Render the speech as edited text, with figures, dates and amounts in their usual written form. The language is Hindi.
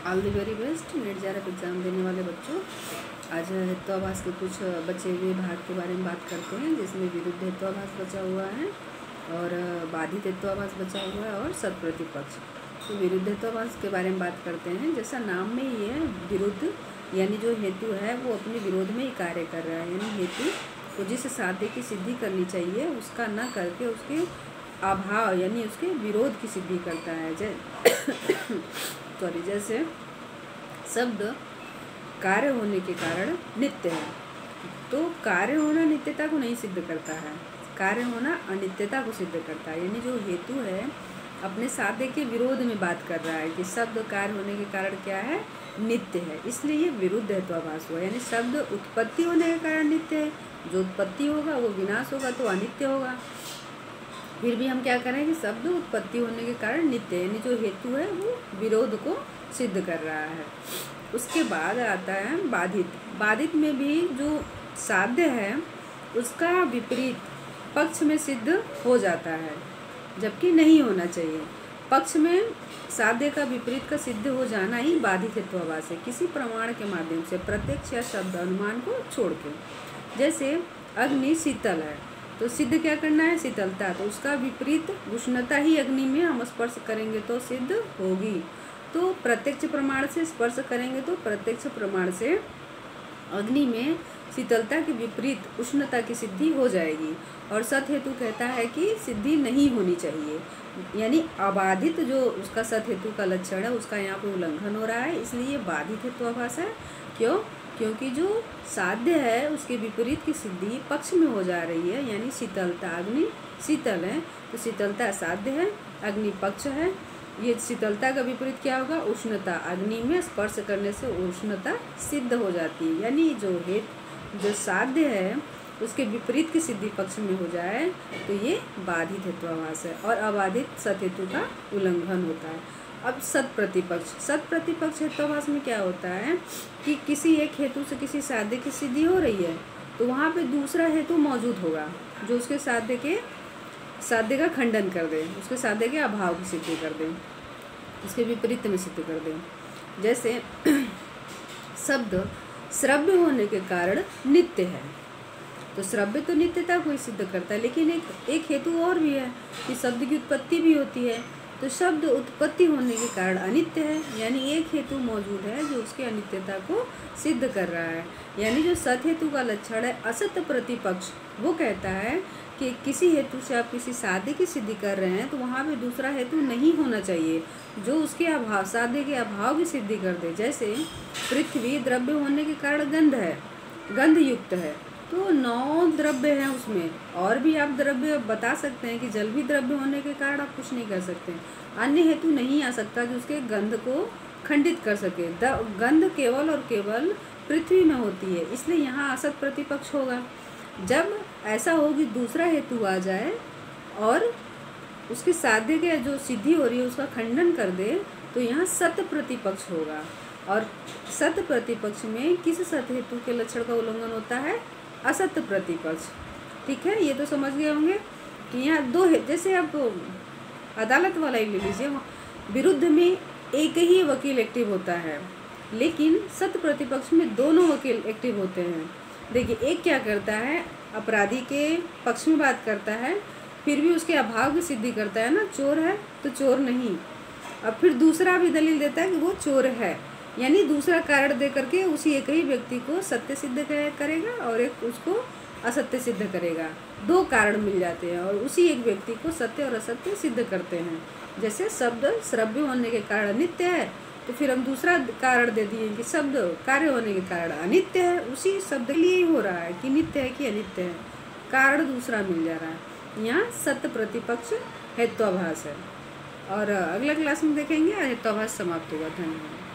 All the very best net JRF exam देने वाले बच्चों। आज हेत्वाभास के कुछ बचे हुए भाग के बारे में बात करते हैं, जिसमें विरुद्ध हेत्वाभास बचा हुआ है और बाधित हेत्वाभास बचा हुआ है और सत्प्रतिपक्ष। तो विरुद्ध हेत्वाभास के बारे में बात करते हैं। जैसा नाम में ही है, विरुद्ध यानी जो हेतु है वो अपने विरोध में ही कार्य कर रहा है, यानी हेतु को जिस साध्य की सिद्धि करनी चाहिए उसका न करके उसके अभाव यानी उसके विरोध की सिद्धि करता है। सॉरी, जैसे शब्द कार्य होने के कारण नित्य है, तो कार्य होना नित्यता को नहीं सिद्ध करता है, कार्य होना अनित्यता को सिद्ध करता है। यानी जो हेतु है अपने साध्य के विरोध में बात कर रहा है कि शब्द कार्य होने के कारण क्या है, नित्य है, इसलिए ये विरुद्ध हेत्वाभास हुआ। यानी शब्द उत्पत्ति होने के कारण नित्य है, जो उत्पत्ति होगा वो विनाश होगा तो अनित्य होगा। फिर भी हम क्या करें कि शब्द उत्पत्ति होने के कारण नित्य, यानी जो हेतु है वो विरोध को सिद्ध कर रहा है। उसके बाद आता है बाधित। बाधित में भी जो साध्य है उसका विपरीत पक्ष में सिद्ध हो जाता है, जबकि नहीं होना चाहिए। पक्ष में साध्य का विपरीत का सिद्ध हो जाना ही बाधित हेत्वाभास है, किसी प्रमाण के माध्यम से, प्रत्यक्ष या शब्द अनुमान को छोड़ के। जैसे अग्नि शीतल है तो सिद्ध क्या करना है, शीतलता, तो उसका विपरीत उष्णता ही अग्नि में हम स्पर्श करेंगे तो सिद्ध होगी। तो प्रत्यक्ष प्रमाण से स्पर्श करेंगे तो प्रत्यक्ष प्रमाण से अग्नि में शीतलता के विपरीत उष्णता की सिद्धि हो जाएगी। और सत हेतु कहता है कि सिद्धि नहीं होनी चाहिए, यानी अबाधित जो उसका सत हेतु का लक्षण है उसका यहाँ पे उल्लंघन हो रहा है, इसलिए बाधित हेत्वाभास है। क्यों? क्योंकि जो साध्य है उसके विपरीत की सिद्धि पक्ष में हो जा रही है, यानी शीतलता, अग्नि शीतल है तो शीतलता साध्य है, अग्नि पक्ष है। ये शीतलता का विपरीत क्या होगा, उष्णता, अग्नि में स्पर्श करने से उष्णता सिद्ध हो जाती है। यानी जो साध्य है उसके विपरीत की सिद्धि पक्ष में हो जाए तो ये बाधित हेत्वाभास है और अबाधित सत हेतु का उल्लंघन होता है। अब सत प्रतिपक्ष हेत्वाभास में क्या होता है कि किसी एक हेतु से किसी साध्य की सिद्धि हो रही है तो वहाँ पे दूसरा हेतु मौजूद होगा जो उसके साध्य का खंडन कर दे, उसके साध्य के अभाव की सिद्धि कर दे, उसके विपरीत में सिद्ध कर दे। जैसे शब्द श्रव्य होने के कारण नित्य है, तो श्रव्य तो नित्यता को ही सिद्ध करता है, लेकिन एक हेतु और भी है कि शब्द की उत्पत्ति भी होती है, तो शब्द उत्पत्ति होने के कारण अनित्य है। यानी एक हेतु मौजूद है जो उसकी अनित्यता को सिद्ध कर रहा है। यानी जो सत हेतु का लक्षण है असत प्रतिपक्ष, वो कहता है कि किसी हेतु से आप किसी साध्य की सिद्धि कर रहे हैं तो वहाँ पे दूसरा हेतु नहीं होना चाहिए जो उसके अभाव, साध्य के अभाव की सिद्धि कर दे। जैसे पृथ्वी द्रव्य होने के कारण गंध है, गंध युक्त है, तो 9 द्रव्य हैं उसमें, और भी आप द्रव्य बता सकते हैं कि जल भी द्रव्य होने के कारण आप कुछ नहीं कर सकते, अन्य हेतु नहीं आ सकता जो उसके गंध को खंडित कर सके। गंध केवल और केवल पृथ्वी में होती है, इसलिए यहाँ असत प्रतिपक्ष होगा। जब ऐसा हो कि दूसरा हेतु आ जाए और उसके साध्य के जो सिद्धि हो रही है उसका खंडन कर दे तो यहाँ सत प्रतिपक्ष होगा। और सत प्रतिपक्ष में किस सत हेतु के लक्षण का उल्लंघन होता है, असत प्रतिपक्ष। ठीक है, ये तो समझ गए होंगे कि यहाँ दो है। जैसे आप अदालत वाला ही ले लीजिए, विरुद्ध में एक ही वकील एक्टिव होता है लेकिन सत प्रतिपक्ष में दोनों वकील एक्टिव होते हैं। देखिए, एक क्या करता है, अपराधी के पक्ष में बात करता है फिर भी उसके अभाव की सिद्धि करता है ना, चोर है तो चोर नहीं। अब फिर दूसरा भी दलील देता है कि वो चोर है, यानी दूसरा कारण दे करके उसी एक ही व्यक्ति को सत्य सिद्ध करेगा और एक उसको असत्य सिद्ध करेगा। 2 कारण मिल जाते हैं और उसी एक व्यक्ति को सत्य और असत्य सिद्ध करते हैं। जैसे शब्द श्रव्य होने के कारण नित्य है तो फिर हम दूसरा कारण दे दिए कि शब्द कार्य होने के कारण अनित्य है, उसी शब्द के लिए ही हो रहा है कि नित्य है कि अनित्य है, कारण दूसरा मिल जा रहा है। यहाँ सत प्रतिपक्ष हेत्वाभास है और अगला क्लास में देखेंगे हेत्वाभास समाप्त होगा। धन्यवाद।